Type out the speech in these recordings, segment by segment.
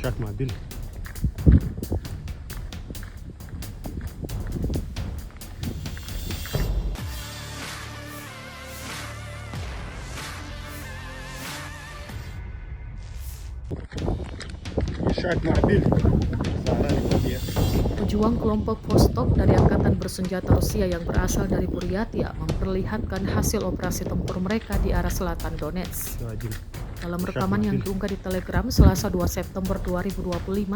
إشارة معدل. إشارة معدل. Pejuang kelompok Vostok dari Angkatan Bersenjata Rusia yang berasal dari Buryatia memperlihatkan hasil operasi tempur mereka di arah selatan Donetsk. Dalam rekaman yang diunggah di Telegram Selasa 2 September 2025,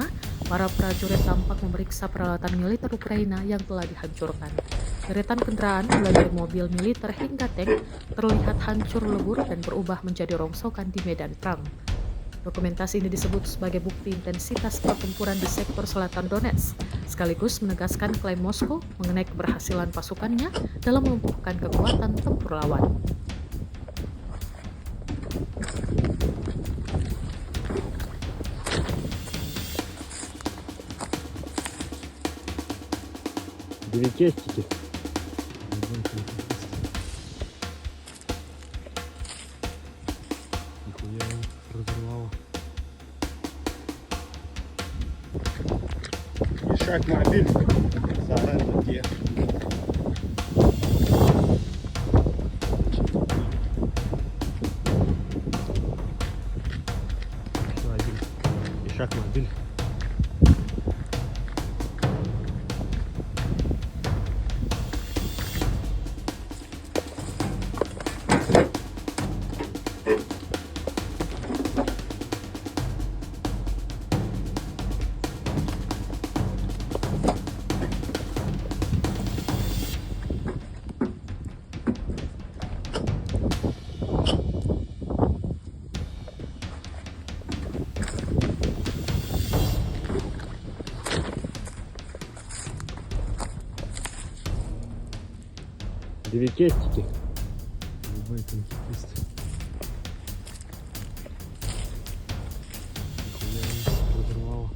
para prajurit tampak memeriksa peralatan militer Ukraina yang telah dihancurkan. Deretan kendaraan mulai dari mobil militer hingga tank terlihat hancur lebur dan berubah menjadi rongsokan di medan perang. Dokumentasi ini disebut sebagai bukti intensitas pertempuran di sektor selatan Donetsk, sekaligus menegaskan klaim Moskow mengenai keberhasilan pasukannya dalam melumpuhkan kekuatan tempur lawan. Две частики. Нихуя разорвало. إشارة معدل. سعرها البديع. إشارة معدل. Две частики. Любой танкист. Нихуя разорвало.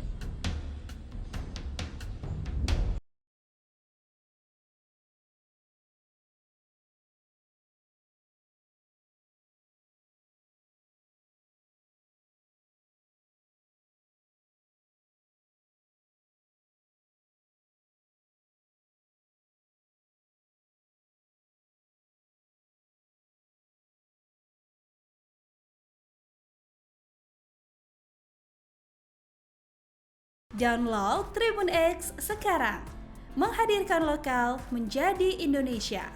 Download Tribun X sekarang, menghadirkan lokal menjadi Indonesia.